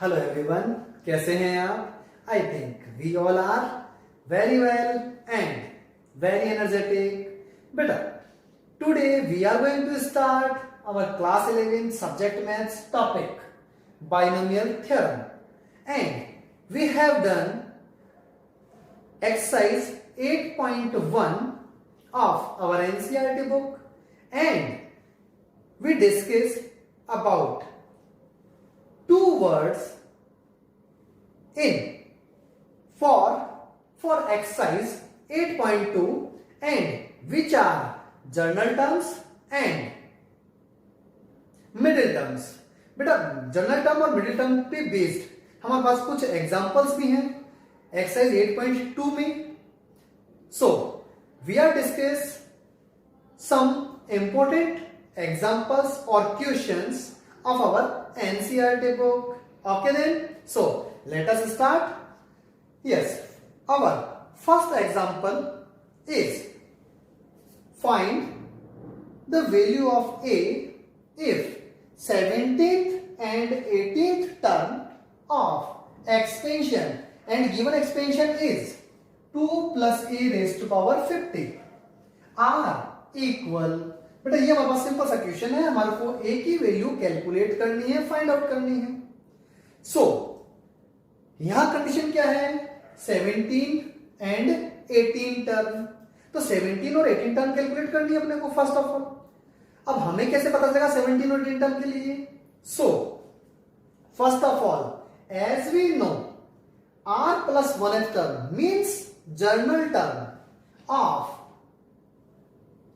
Hello everyone, कैसे हैं आप? I think we all are very well and very energetic. बेटा, today we are going to start our class 11 subject maths topic, binomial theorem, and we have done exercise 8.1 of our NCERT book, and we discussed about two words in for exercise 8.2, and which are journal terms and middle terms. बेटा, general term और middle term पे based हमारे पास कुछ examples भी हैं exercise 8.2 में। So we are discuss some important examples और questions of our NCERT book. Okay then, so let us start. Yes, our first example is find the value of a if 17th and 18th term of expansion and given expansion is 2 plus a raised to power 50 are equal। बेटा, ये हमारे पास simple सा question है, हमारे को a की value calculate करनी है, फाइंड आउट करनी है। सो यहां कंडीशन क्या है? 17 एंड 18 टर्म। तो 17 और 18 टर्म कैलकुलेट करनी है अपने को फर्स्ट ऑफ ऑल। अब हमें कैसे पता चलेगा 17 और 18 टर्म के लिए? So first of all, as we know, r plus 1th term means general term of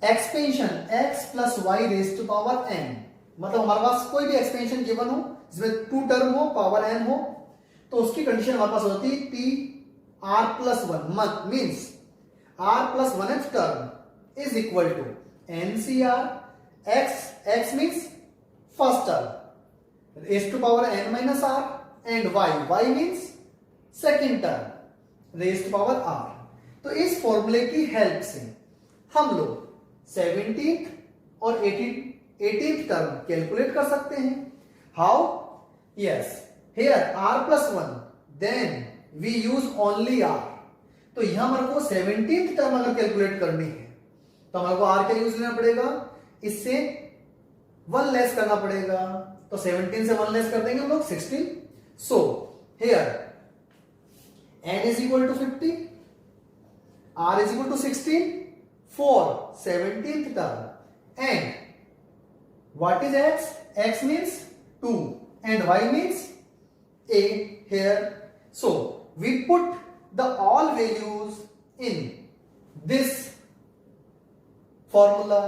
expansion x plus y raise to power n। मतलब हमारे पास कोई भी एक्सपेंशन गिवन हो जिसमें 2 टर्म हो, पावर n हो, तो उसकी कंडीशन हमारे पास होती है t r plus 1 means r plus 1th term is equal to ncr x means first term raised to power n minus r, and y means second term raised to power r। तो इस फॉर्मूले की help से हम लोग 17th और 18th term calculate कर सकते हैं। How? Yes, here r plus 1, then we use only r। तो यहां हमारे को 17th टर्म अगर कैलकुलेट करनी है तो हमारे को r का यूज लेना पड़ेगा, इससे 1 लेस करना पड़ेगा। तो 17 से 1 लेस कर देंगे हम लोग 16। So here n is equal to 50, r is equal to 16 for 17th term, and what is x? x means 2 and y means a here। so we put the all values in this formula।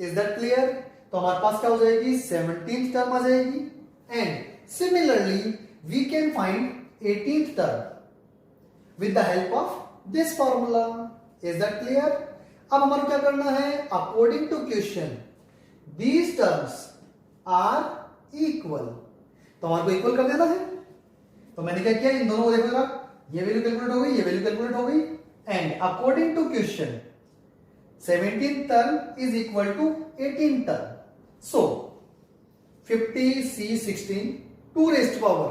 Is that clear? तो हमारे पास क्या हो जाएगी? 17th term आ जाएगी, and similarly we can find 18th term with the help of this formula. Is that clear? अब हमारे क्या करना है? According to question these terms are equal, तो हमारे को इक्वल कर देना है। तो मैंने क्या किया, इन दोनों को देखो जरा, ये वैल्यू कैलकुलेट हो गई, ये वैल्यू कैलकुलेट हो गई, and according to question 17th term is equal to 18th term। So 50c16 2 raised to power,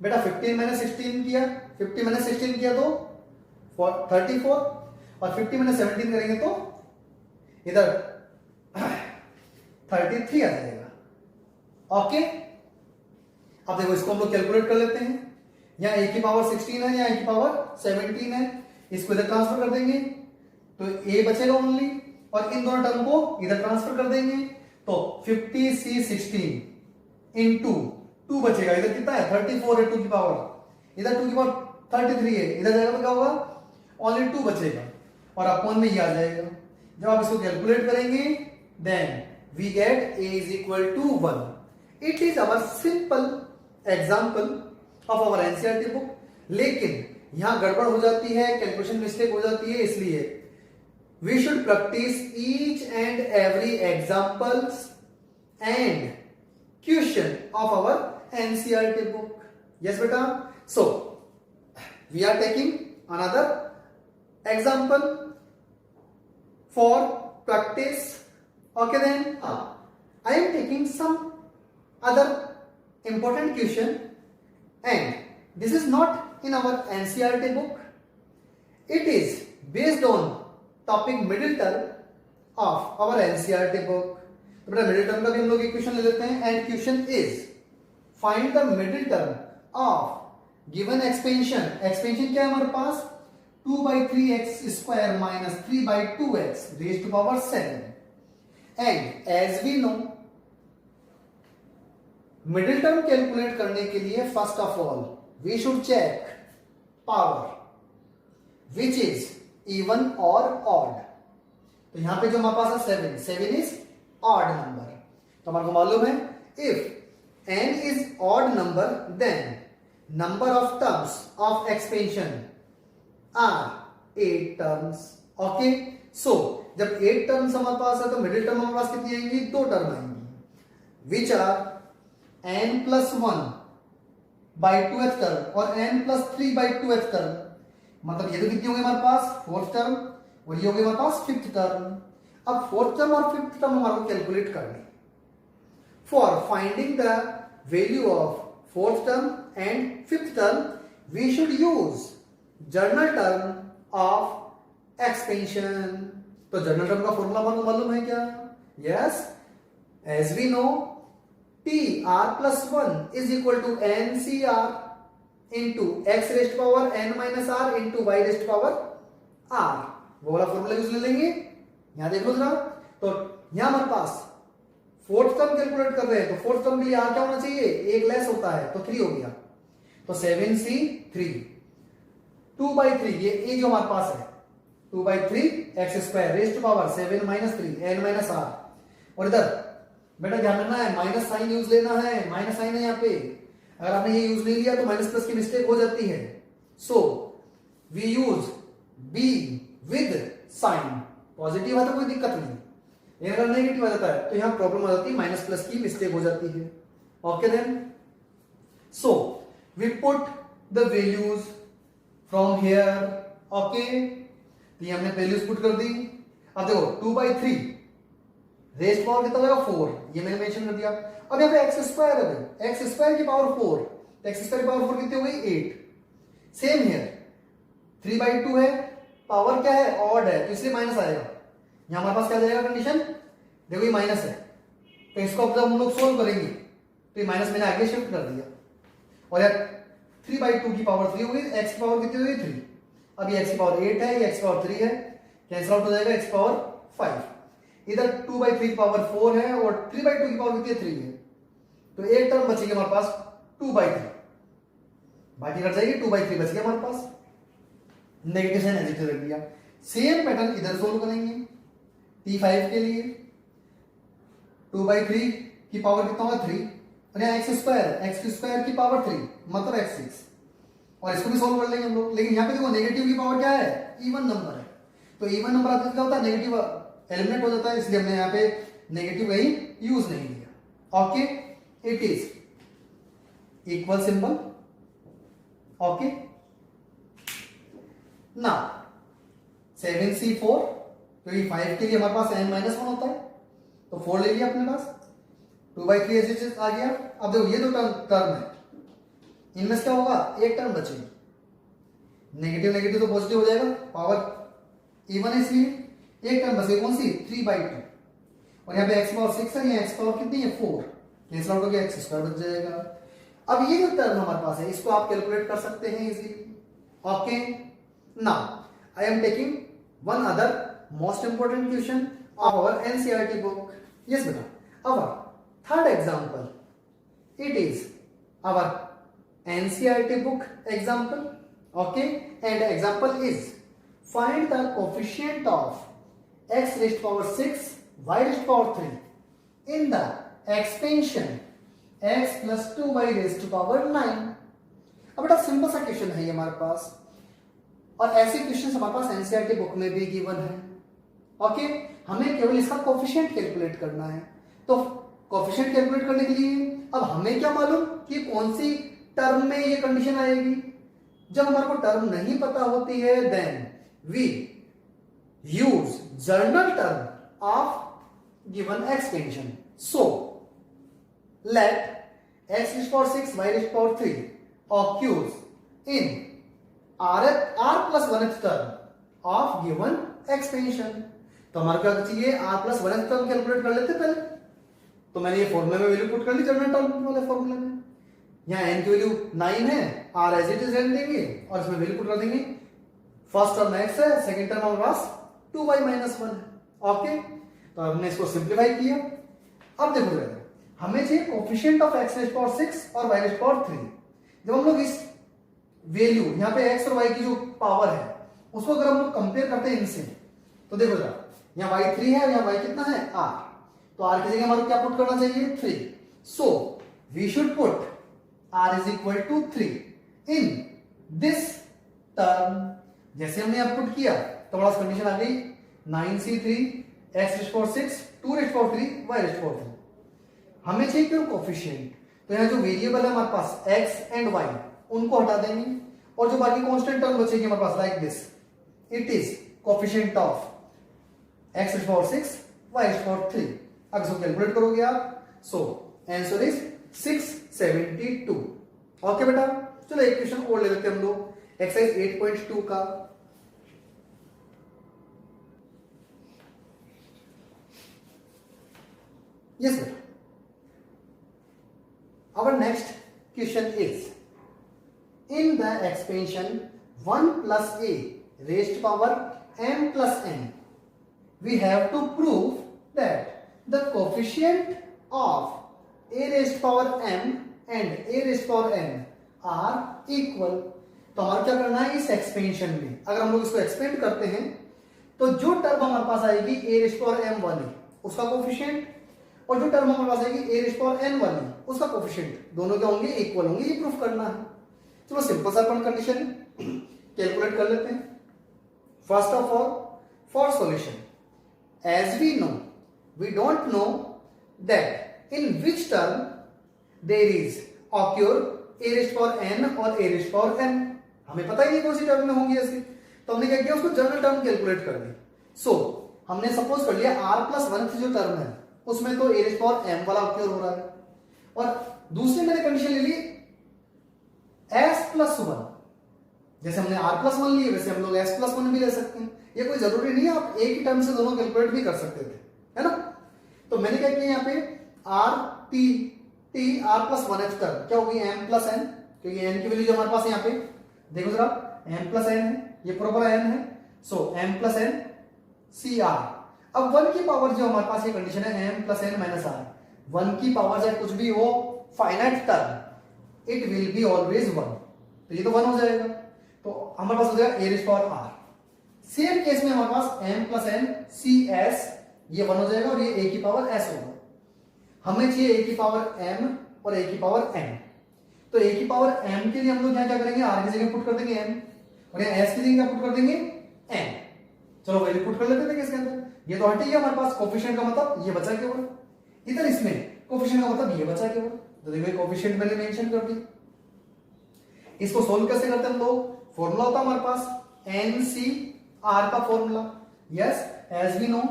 बेटा 15 मैंने 16 किया, 50 मैंने 16 किया तो 34, और 50 मैंने 17 करेंगे तो इधर 33 आ जाएगा। ओके, अब देखो इसको हम लोग कैलकुलेट कर लेते हैं। यहां a की पावर 16 है, यहां a की पावर 17 है, इसको इधर ट्रांसफर कर देंगे तो a बचेगा ओनली, और इन दोनों टर्म को इधर ट्रांसफर कर देंगे तो 50c16 इनटू 2 बचेगा, इधर कितना है? 34 है 2 की पावर, इधर 2 की पावर 33 है, इधर जाएगा तो क्या होगा? ओनली 2 बचेगा, और अपॉन में ये आ जाएगा। जब आप इसको कैलकुलेट करेंगे then we get a is equal to 1। It is our simple example of our NCERT book, लेकिन यहां गड़बड़ हो जाती है, कैलकुलेशन मिस्टेक हो जाती है, इसलिए we should practice each and every examples and question of our NCERT book। yes beta, so we are taking another example for practice। okay then, I am taking some other important question and this is not in our NCERT book. It is based on topic middle term of our NCERT book. तो बेटा middle term का भी हम लोग equation ले लेते हैं and question is find the middle term of given expansion. Expansion क्या है हमारे पास 2/3x² minus 3/2x raised to power 7. And as we know, middle term calculate करने के लिए first of all we should check power which is even और odd. तो यहां पे जो हमारे पास है 7 इज ऑड नंबर. तो हमारे को मालूम है if n is odd number then number of terms of expansion are 8 terms. Okay, so जब 8 टर्म्स हमारे पास है तो मिडिल टर्म हमारे पास कितनी आएंगी? 2 टर्म आएंगी विच आर n+1/2th टर्म और n+3/2th टर्म. मतलब ये तो कितनी होगी हमारे पास? 4th टर्म और ये होगी हमारे पास 5th टर्म. अब 4th टर्म और 5th टर्म हमारे को कैलकुलेट करनी. For finding the value of 4th term and 5th term we should use general term of expansion. तो जर्नल टर्म का फॉर्मूला हमारे को मालूम है क्या? Yes, as we know TR+1 is equal to NCR into x raised to power n minus r into y raised to power r. वो वाला formula use ले लेंगे. यहां देख लो जरा. तो यहां हमारे पास 4th टर्म कैलकुलेट कर रहे हैं तो 4th टर्म के लिए r क्या होना चाहिए? एक लेस होता है तो 3 हो गया. तो 7c3 2/3 ये जो हमारे पास है 2/3x² raised to power 7 - 3 n minus r. और इधर बेटा ध्यान रखना है माइनस साइन यूज लेना है. माइनस साइन है यहाँ पे. अगर आपने ये यूज नहीं लिया तो माइनस प्लस की मिस्टेक हो जाती है. So we use b with sign. Positive है तो कोई दिक्कत नहीं, अगर नेगेटिव आ जाता है तो यहाँ प्रॉब्लम आ जाती है, माइनस प्लस की मिस्टेक हो जाती है. Okay then, so we put the values from here. Okay, तो ये हमने वैल्यूज पुट कर दी. अब देखो 2/3 रेस्ट पावर कितना होगा? 4. ये मैंने मेंशन कर दिया. अब यहाँ पे x² है भाई, x² की पावर 4 तो x² की पावर 4 कितनी हो गई? 8. सेम हियर 3/2 है, पावर क्या है? ऑड है तो इसलिए माइनस आएगा. यहां हमारे पास क्या जाएगा कंडीशन? देखो ये माइनस है तो इसको अब जब हम लोग सोल्व करेंगे तो ये माइनस मैंने आगे शिफ्ट कर दिया. और यार 3/2 की पावर 3 होगी, x की पावर कितनी होगी? 3. अब ये x की पावर 8 है, ये x की पावर 3 है, कैंसिल आउट हो जाएगा x की पावर 5. इधर 2/3 की पावर 4 है और 3/2 की पावर कितनी है? 3 है. तो एक टर्म बचेगी हमारे पास 2/3, बाकी कट जाएगी. 2/3 बच गया हमारे पास. नेगेटिव साइन एडिटिव रख दिया. सेम पैटर्न इधर सोल्व करेंगे. T5 के लिए 2/3 की पावर कितना होगा? 3 और यहाँ x² की पावर 3 मतलब x6 और इसको भी सोल्व कर लेंगे हम लोग. लेकिन यहाँ पे देखो नेगेटिव की पावर क्या है? इवन नंबर है. तो इवन नंबर आता क्या होता है? नेगेटिव एलिमिनेट हो जाता है, इसलिए हमने यहाँ पे नेगेटिव कहीं यूज नहीं किया. Okay, it is equal symbol. Okay, now 7c4 क्योंकि 5 के लिए हमारे पास n-1 होता है तो 4 ले लिया अपने पास. 2/3 ऐसे आ गया. अब देखो ये दो टर्म है, इनमें क्या होगा? एक टर्म बचेगी. नेगेटिव नेगेटिव तो पॉजिटिव हो जाएगा, पावर इवन है इसलिए एक टर्म बचेगी. कौन सी? 3/2. और यहाँ पे x पावर 6 है, यहाँ x पावर कितनी है? 4. कैंसिल आउट हो गया, x² बच जाएगा. अब ये जो टर्म हमारे पास है इसको आप कैलकुलेट कर सकते हैं easily. Okay, now I am taking one other most important question of our NCERT book. Yes बेटा, our third example, it is our NCERT book example. Okay, and the example is find the coefficient of x raised to power 6 y raised to power 3 in the expansion x plus 2y raised to power 9. अब बेटा simple सा question है ये हमारे पास और ऐसे question हमारे पास NCERT book में भी गिवन है. ओके, हमें केवल इसका कोफिशिएंट कैलकुलेट करना है. तो कोफिशिएंट कैलकुलेट करने के लिए अब हमें क्या मालूम कि कौन सी टर्म में ये कंडीशन आएगी. जब हमारे को टर्म नहीं पता होती है then we use general term of given expansion. So let x raised to power 6 y raised to power 3 occurs in r+1th term of given expansion। तो हमारे क्या चाहिए, r+1th टर्म कैलकुलेट कर लेते पहले। तो मैंने ये फॉर्मूले में वैल्यू पुट कर ली जनरल टर्म वाले फॉर्मूले में। यहाँ n की वैल्यू 9 है, r एज इट इज रहने देंगे और इसमें वैल्यू पुट कर देंगे। फर्स्ट टर्म x है, सेकंड टर्म हमारे पास 2y - 1 है। ओके, तो हमने इसको सिंप्लीफाई किया। अब देखो जरा, हमें चाहिए कोफिशिएंट ऑफ x⁻6 और y⁻3। जब हम लोग इस वैल्यू यहाँ पे x और y की जो पावर है उसको अगर हम लोग कंपेयर करते हैं इनसे, तो देखो जरा, यहाँ y3 है, यहाँ y कितना है r, तो r की जगह हमारे क्या पुट करना चाहिए 3। So we should put r = 3 in this term. जैसे हमने यहाँ पुट किया तो हमारा कंडीशन आ गई 9c3 x⁻6 2⁻3 y⁻3। हमें चाहिए क्यों कोफिशिएंट, तो यहाँ जो वेरिएबल है हमारे पास x एंड y उनको हटा देंगे और जो बाकी कांस्टेंट टर्म बचेगी हमारे पास like this, it is coefficient of x⁻6 y⁻3। अब इसको कैलकुलेट करोगे आप, सो आंसर इज 672। ओके बेटा, चलो एक क्वेश्चन और ले लेते हैं हम लोग, एक्सरसाइज 8.2 का। यस बेटा, our next question is, in the expansion 1 plus a raised to power m plus n, we have to prove that the coefficient of a raised to power m and a raised to power n are equal। तो हमारा क्या करना है इस expansion में, अगर हम लोग इसको एक्सपेंड करते हैं तो जो टर्म हमारे पास आएगी a raised to power m वाली उसका कोफिशिएंट, और जो टर्म हमारे पास आएगी a raised to power n वाली उसका कोफिशिएंट, दोनों क्या होंगे इक्वल होंगे, ये प्रूफ करना है। चलो सिंपल सा अपन कंडीशन कैलकुलेट कर लेते हैं। First of all, for solution, as we know we don't know that in which term there is occur a raised to power n और a raised to power n। हमें पता ही नहीं कौन सी term में होंगी ऐसी, तो हमने क्या किया उसको जनरल टर्म कैलकुलेट कर दी। सो हमने सपोज कर लिया r+1 जो टर्म है उसमें तो a raised to power m वाला ऑक्योर हो रहा है, और दूसरी मैंने कंडीशन ले ली s+1। जैसे हमने r+1 लिए वैसे हम लोग s+1 भी ले सकते हैं, ये कोई जरूरी नहीं है, आप एक ही टर्म से दोनों कैलकुलेट भी कर सकते थे, है ना। तो मैंने क्या किया यहाँ पे r+1th टर्म क्या होगी m + n, क्योंकि n की वैल्यू जो हमारे पास यहाँ पे देखो जरा m + n है, ये प्रॉपर n है, सो m + n cr। अब 1 की पावर जो हमारे पास ये कंडीशन है m + n - r, 1 की पावर चाहे कुछ भी हो, finite term it will be always 1, तो ये तो 1 हो जाएगा, तो हमारे पास हो जाएगा a raised to power r। Same case में हमारे पास m + n cs, ये 1 हो जाएगा और ये a की पावर s होगा। हमें चाहिए a की पावर m और a की पावर n, तो a की पावर m के लिए हम लोग यहाँ क्या करेंगे, r की जगह पुट कर देंगे m और यहाँ s की जगह क्या पुट कर देंगे n। चलो वैल्यू पुट कर लेते हैं इसके अंदर, ये तो हटी है हमारे पास, कोफिशिएंट का मतलब ये बचा केवल, इधर इसमें कोफिशिएंट का मतलब ये बचा केवल, तो देखो कोफिशिएंट मैंने मेंशन कर दी। इसको सोल्व कैसे करते हैं हम लोग, फॉर्मूला होता है हमारे पास NCR का formula. Yes, as we know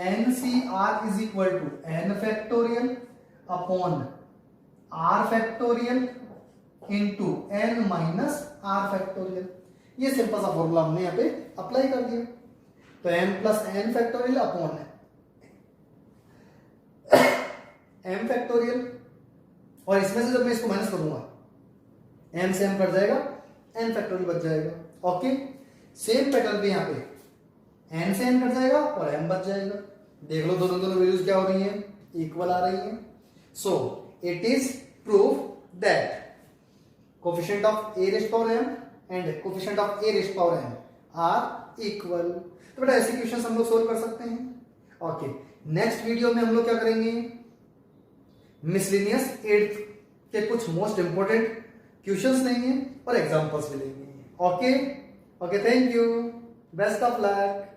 NCR is equal to n factorial upon r factorial into n minus r factorial. ये सिंपल सा फॉर्मूला हमने यहाँ पे अप्लाई कर दिया, तो m plus n factorial upon m factorial, और इसमें से जब मैं इसको माइनस करूंगा m से m कट जाएगा, n फैक्टोरियल बच जाएगा। ओके, सेम पैटर्न पे यहाँ पे n से n कट जाएगा और m बच जाएगा। देख लो दोनों वैल्यूज क्या हो रही हैं, इक्वल आ रही हैं। So it is proof that coefficient of a raised to power m and coefficient of a raised to power n are equal. तो बेटा ऐसे क्वेश्चंस हम लोग सोल्व कर सकते हैं। ओके, नेक्स्ट वीडियो में हम लोग क्या करेंगे, मिसलिनियस 8th के कुछ मोस्ट इंपोर्टेंट क्वेश्चंस लेंगे और एग्जांपल्स भी लेंगे। Okay, thank you, best of luck.